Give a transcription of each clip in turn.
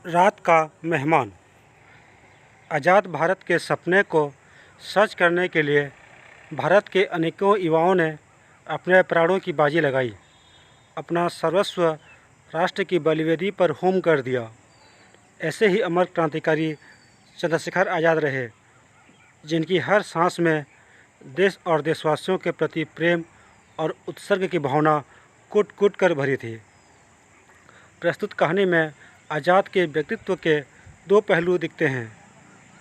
रात का मेहमान। आज़ाद भारत के सपने को सच करने के लिए भारत के अनेकों युवाओं ने अपने प्राणों की बाजी लगाई, अपना सर्वस्व राष्ट्र की बलिवेदी पर होम कर दिया। ऐसे ही अमर क्रांतिकारी चंद्रशेखर आज़ाद रहे, जिनकी हर सांस में देश और देशवासियों के प्रति प्रेम और उत्सर्ग की भावना कूट कूट कर भरी थी। प्रस्तुत कहानी में आज़ाद के व्यक्तित्व के दो पहलू दिखते हैं,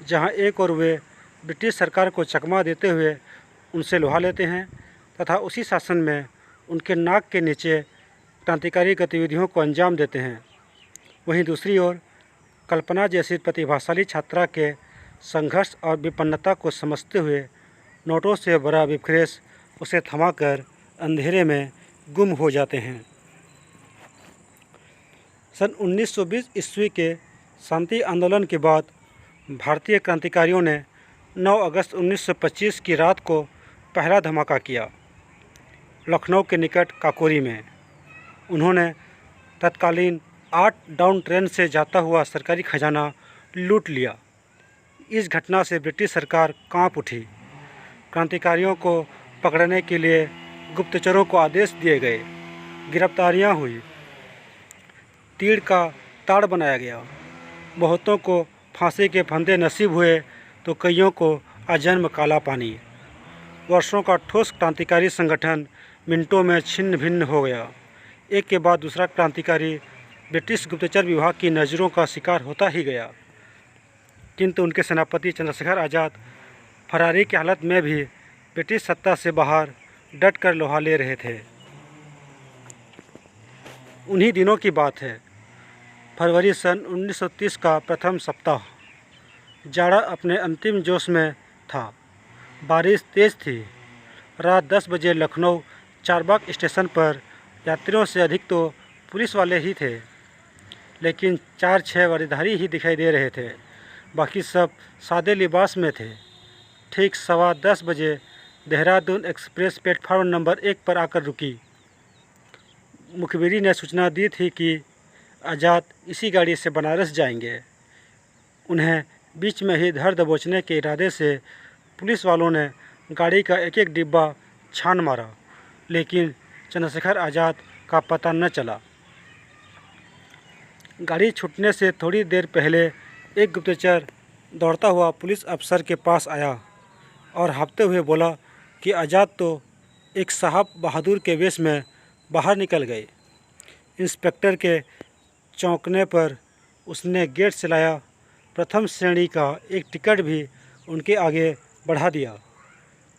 जहां एक और वे ब्रिटिश सरकार को चकमा देते हुए उनसे लोहा लेते हैं तथा उसी शासन में उनके नाक के नीचे क्रांतिकारी गतिविधियों को अंजाम देते हैं। वहीं दूसरी ओर कल्पना जैसी प्रतिभाशाली छात्रा के संघर्ष और विपन्नता को समझते हुए नोटों से भरा विफ्रेश उसे थमाकर अंधेरे में गुम हो जाते हैं। सन 1920 ईस्वी के शांति आंदोलन के बाद भारतीय क्रांतिकारियों ने 9 अगस्त 1925 की रात को पहला धमाका किया। लखनऊ के निकट काकोरी में उन्होंने तत्कालीन 8 डाउन ट्रेन से जाता हुआ सरकारी खजाना लूट लिया। इस घटना से ब्रिटिश सरकार कांप उठी। क्रांतिकारियों को पकड़ने के लिए गुप्तचरों को आदेश दिए गए। गिरफ्तारियां हुई, तीर का ताड़ बनाया गया। बहुतों को फांसी के फंदे नसीब हुए तो कईयों को आजन्म काला पानी। वर्षों का ठोस क्रांतिकारी संगठन मिनटों में छिन्न भिन्न हो गया। एक के बाद दूसरा क्रांतिकारी ब्रिटिश गुप्तचर विभाग की नज़रों का शिकार होता ही गया, किंतु उनके सेनापति चंद्रशेखर आज़ाद फरारी की हालत में भी ब्रिटिश सत्ता से बाहर डट कर लोहा ले रहे थे। उन्हीं दिनों की बात है, फरवरी सन 1930 का प्रथम सप्ताह। जाड़ा अपने अंतिम जोश में था। बारिश तेज़ थी। रात 10 बजे लखनऊ चारबाग स्टेशन पर यात्रियों से अधिक तो पुलिस वाले ही थे, लेकिन 4-6 वर्दीधारी ही दिखाई दे रहे थे। बाकी सब सादे लिबास में थे। ठीक 10:15 बजे देहरादून एक्सप्रेस प्लेटफार्म नंबर 1 पर आकर रुकी। मुखबिरी ने सूचना दी थी कि आज़ाद इसी गाड़ी से बनारस जाएंगे। उन्हें बीच में ही धर दबोचने के इरादे से पुलिस वालों ने गाड़ी का एक एक डिब्बा छान मारा, लेकिन चंद्रशेखर आज़ाद का पता न चला। गाड़ी छूटने से थोड़ी देर पहले एक गुप्तचर दौड़ता हुआ पुलिस अफसर के पास आया और हाँफते हुए बोला कि आज़ाद तो एक साहब बहादुर के वेश में बाहर निकल गए। इंस्पेक्टर के चौंकने पर उसने गेट से लाया प्रथम श्रेणी का एक टिकट भी उनके आगे बढ़ा दिया,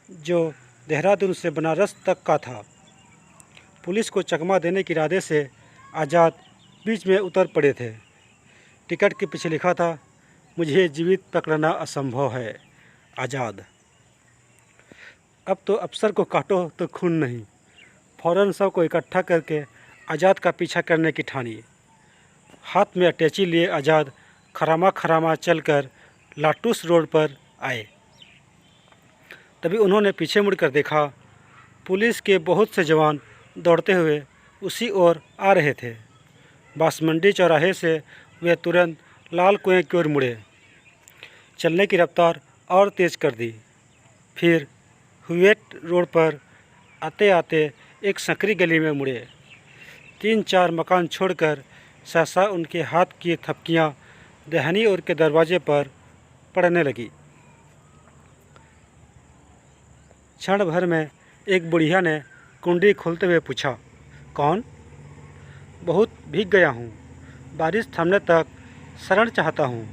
जो देहरादून से बनारस तक का था। पुलिस को चकमा देने के इरादे से आज़ाद बीच में उतर पड़े थे। टिकट के पीछे लिखा था, मुझे जीवित पकड़ना असंभव है, आज़ाद। अब तो अफसर को काटो तो खून नहीं। फौरन सबको इकट्ठा करके आज़ाद का पीछा करने की ठानी। हाथ में अटैची लिए आज़ाद खरामा खरामा चलकर लाटूस रोड पर आए। तभी उन्होंने पीछे मुड़कर देखा, पुलिस के बहुत से जवान दौड़ते हुए उसी ओर आ रहे थे। बासमंडी चौराहे से वे तुरंत लाल कुएं की ओर मुड़े, चलने की रफ्तार और तेज़ कर दी। फिर हुवेट रोड पर आते आते एक संकरी गली में मुड़े। 3-4 मकान छोड़कर सहसा उनके हाथ की थपकियां दहनी ओर के दरवाजे पर पड़ने लगी। क्षण भर में एक बुढ़िया ने कुंडी खोलते हुए पूछा, कौन? बहुत भीग गया हूँ, बारिश थमने तक शरण चाहता हूँ।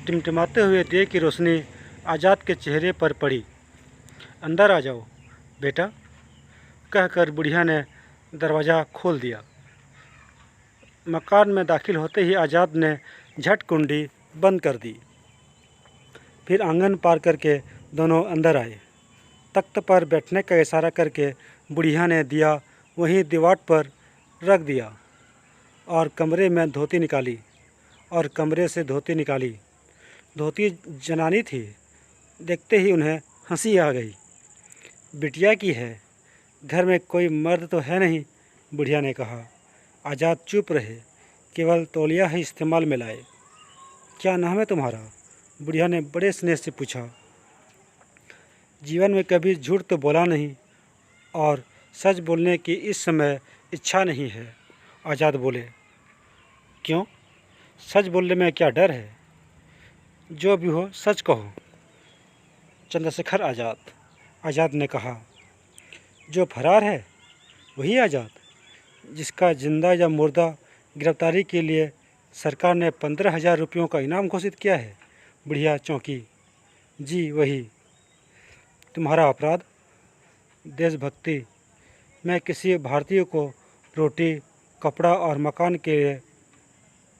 टिमटिमाते हुए दिए की रोशनी आज़ाद के चेहरे पर पड़ी। अंदर आ जाओ बेटा, कहकर बुढ़िया ने दरवाज़ा खोल दिया। मकान में दाखिल होते ही आज़ाद ने झट कुंडी बंद कर दी। फिर आंगन पार करके दोनों अंदर आए। तख्त पर बैठने का इशारा करके बुढ़िया ने दिया वहीं दीवार पर रख दिया और कमरे से धोती निकाली। धोती जनानी थी। देखते ही उन्हें हंसी आ गई। बिटिया की है, घर में कोई मर्द तो है नहीं, बुढ़िया ने कहा। आज़ाद चुप रहे। केवल तौलिया ही इस्तेमाल में लाए। क्या नाम है तुम्हारा? बुढ़िया ने बड़े स्नेह से पूछा। जीवन में कभी झूठ तो बोला नहीं और सच बोलने की इस समय इच्छा नहीं है, आज़ाद बोले। क्यों? सच बोलने में क्या डर है? जो भी हो सच कहो। चंद्रशेखर आज़ाद ने कहा। जो फरार है वही आज़ाद, जिसका जिंदा या मुर्दा गिरफ्तारी के लिए सरकार ने 15,000 रुपयों का इनाम घोषित किया है। बुढ़िया चौंकी। जी वही। तुम्हारा अपराध? देशभक्ति। मैं किसी भारतीय को रोटी, कपड़ा और मकान के लिए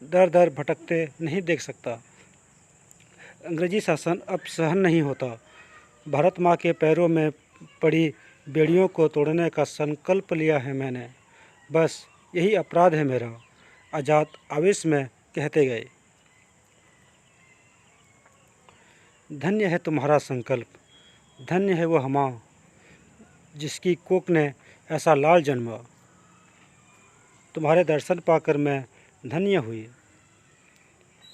दर दर भटकते नहीं देख सकता। अंग्रेजी शासन अब सहन नहीं होता। भारत माँ के पैरों में पड़ी बेड़ियों को तोड़ने का संकल्प लिया है मैंने। बस यही अपराध है मेरा, आज़ाद आवेश में कहते गए। धन्य है तुम्हारा संकल्प, धन्य है वह माँ जिसकी कोख ने ऐसा लाल जन्मा। तुम्हारे दर्शन पाकर मैं धन्य हुई।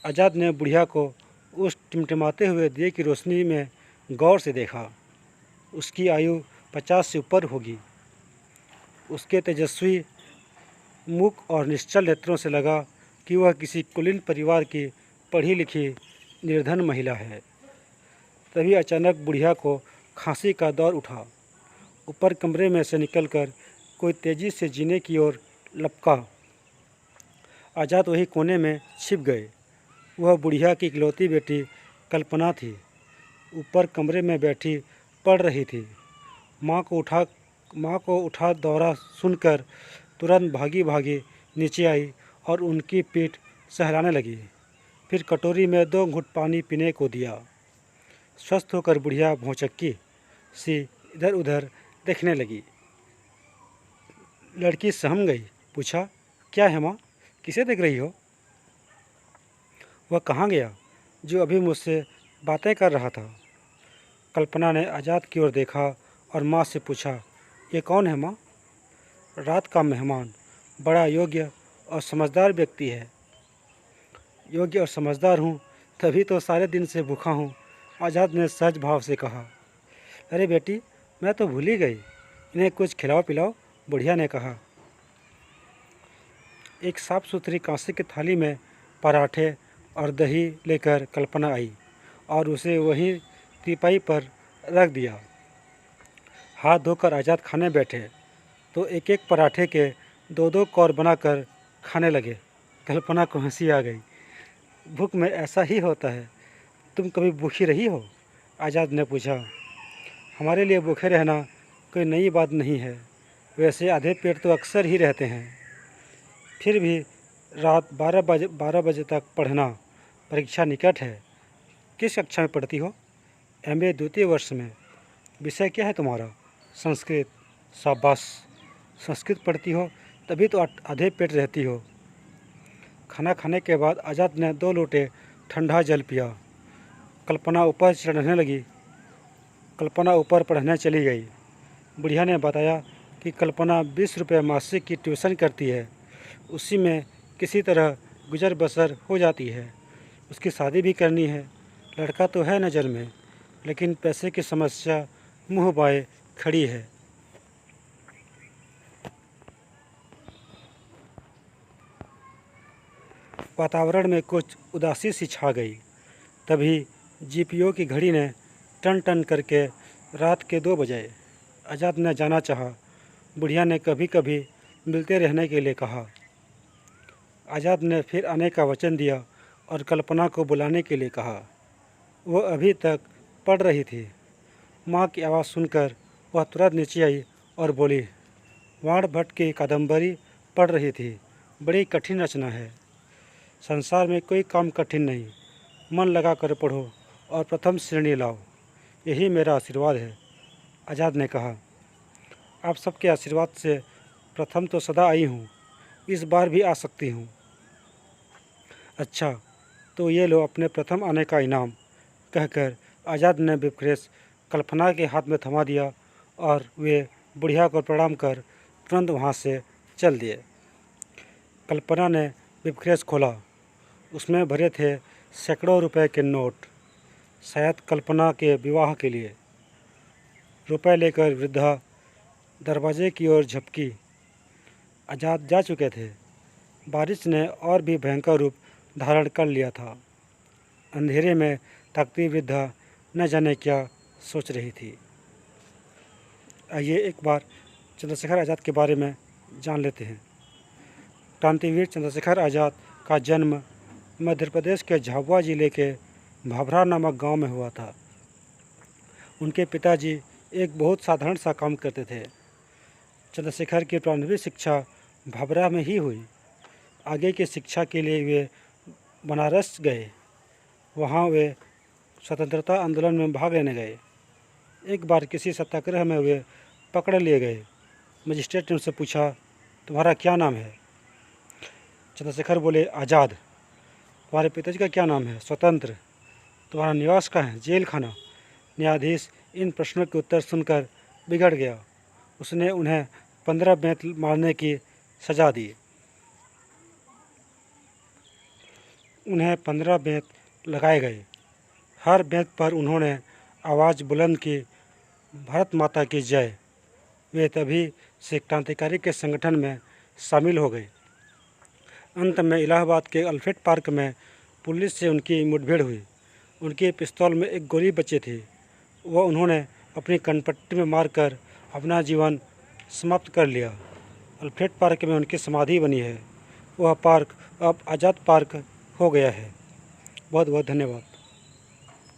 आज़ाद ने बुढ़िया को उस टिमटिमाते हुए दिए की रोशनी में गौर से देखा। उसकी आयु 50 से ऊपर होगी। उसके तेजस्वी मुख और निश्चल नेत्रों से लगा कि वह किसी कुलीन परिवार की पढ़ी लिखी निर्धन महिला है। तभी अचानक बुढ़िया को खांसी का दौर उठा। ऊपर कमरे में से निकलकर कोई तेजी से जीने की ओर लपका। आज़ाद वही कोने में छिप गए। वह बुढ़िया की इकलौती बेटी कल्पना थी। ऊपर कमरे में बैठी पढ़ रही थी। माँ को उठा दौरा सुनकर तुरंत भागी भागी नीचे आई और उनकी पीठ सहलाने लगी। फिर कटोरी में 2 घूंट पानी पीने को दिया। स्वस्थ होकर बुढ़िया भौचक्की सी इधर उधर देखने लगी। लड़की सहम गई। पूछा, क्या है माँ, किसे देख रही हो? वह कहाँ गया जो अभी मुझसे बातें कर रहा था? कल्पना ने आज़ाद की ओर देखा और माँ से पूछा, ये कौन है माँ? रात का मेहमान, बड़ा योग्य और समझदार व्यक्ति है। योग्य और समझदार हूँ तभी तो सारे दिन से भूखा हूँ, आज़ाद ने सहज भाव से कहा। अरे बेटी, मैं तो भूल ही गई, इन्हें कुछ खिलाओ पिलाओ, बुढ़िया ने कहा। एक साफ़ सुथरी कांसे की थाली में पराठे और दही लेकर कल्पना आई और उसे वहीं टीपाई पर रख दिया। हाथ धोकर आज़ाद खाने बैठे तो एक एक पराठे के 2-2 कौर बनाकर खाने लगे। कल्पना को हंसी आ गई। भूख में ऐसा ही होता है। तुम कभी भूखी रही हो? आज़ाद ने पूछा। हमारे लिए भूखे रहना कोई नई बात नहीं है। वैसे आधे पेट तो अक्सर ही रहते हैं। फिर भी रात 12 बजे तक पढ़ना, परीक्षा निकट है। किस कक्षा में पढ़ती हो? MA द्वितीय वर्ष में। विषय क्या है तुम्हारा? संस्कृत। शाबाश, संस्कृत पढ़ती हो तभी तो आधे पेट रहती हो। खाना खाने के बाद आज़ाद ने 2 लोटे ठंडा जल पिया। कल्पना ऊपर पढ़ने चली गई। बुढ़िया ने बताया कि कल्पना 20 रुपये मासिक की ट्यूशन करती है। उसी में किसी तरह गुजर बसर हो जाती है। उसकी शादी भी करनी है। लड़का तो है नज़र में, लेकिन पैसे की समस्या मुँह बाए खड़ी है। वातावरण में कुछ उदासी सी छा गई। तभी GPO की घड़ी ने टन टन करके रात के 2 बजे। आज़ाद ने जाना चाहा। बुढ़िया ने कभी कभी मिलते रहने के लिए कहा। आज़ाद ने फिर आने का वचन दिया और कल्पना को बुलाने के लिए कहा। वह अभी तक पढ़ रही थी। माँ की आवाज़ सुनकर वह तुरंत नीचे आई और बोली। वाण भट्ट की कादम्बरी पढ़ रही थी। बड़ी कठिन रचना है। संसार में कोई काम कठिन नहीं। मन लगा कर पढ़ो और प्रथम श्रेणी लाओ, यही मेरा आशीर्वाद है, आज़ाद ने कहा। आप सबके आशीर्वाद से प्रथम तो सदा आई हूँ, इस बार भी आ सकती हूँ। अच्छा, तो ये लो अपने प्रथम आने का इनाम, कहकर आज़ाद ने ब्रीफकेस कल्पना के हाथ में थमा दिया और वे बुढ़िया को प्रणाम कर तुरंत वहाँ से चल दिए। कल्पना ने ब्रीफकेस खोला। उसमें भरे थे सैकड़ों रुपए के नोट, शायद कल्पना के विवाह के लिए। रुपए लेकर वृद्धा दरवाजे की ओर झपकी। आज़ाद जा चुके थे। बारिश ने और भी भयंकर रूप धारण कर लिया था। अंधेरे में ताकती वृद्धा न जाने क्या सोच रही थी। आइए एक बार चंद्रशेखर आज़ाद के बारे में जान लेते हैं। क्रांतिवीर चंद्रशेखर आज़ाद का जन्म मध्य प्रदेश के झाबुआ जिले के भाभरा नामक गांव में हुआ था। उनके पिताजी एक बहुत साधारण सा काम करते थे। चंद्रशेखर की प्रारंभिक शिक्षा भाभरा में ही हुई। आगे की शिक्षा के लिए वे बनारस गए। वहाँ वे स्वतंत्रता आंदोलन में भाग लेने गए। एक बार किसी सत्याग्रह में वे पकड़ लिए गए। मजिस्ट्रेट ने उनसे पूछा, तुम्हारा क्या नाम है? चंद्रशेखर बोले, आज़ाद। तुम्हारे पिताजी का क्या नाम है? स्वतंत्र। तुम्हारा निवास कहाँ है? जेल खाना। न्यायाधीश इन प्रश्नों के उत्तर सुनकर बिगड़ गया। उसने उन्हें 15 बेंत मारने की सज़ा दी। उन्हें 15 बेंत लगाए गए। हर बेंत पर उन्होंने आवाज़ बुलंद की, भारत माता की जय। वे तभी से क्रांतिकारी के संगठन में शामिल हो गए। अंत में इलाहाबाद के अल्फ्रेड पार्क में पुलिस से उनकी मुठभेड़ हुई। उनके पिस्तौल में एक गोली बची थी। वह उन्होंने अपनी कनपट्टी में मारकर अपना जीवन समाप्त कर लिया। अल्फ्रेड पार्क में उनकी समाधि बनी है। वह पार्क अब आज़ाद पार्क हो गया है। बहुत बहुत धन्यवाद।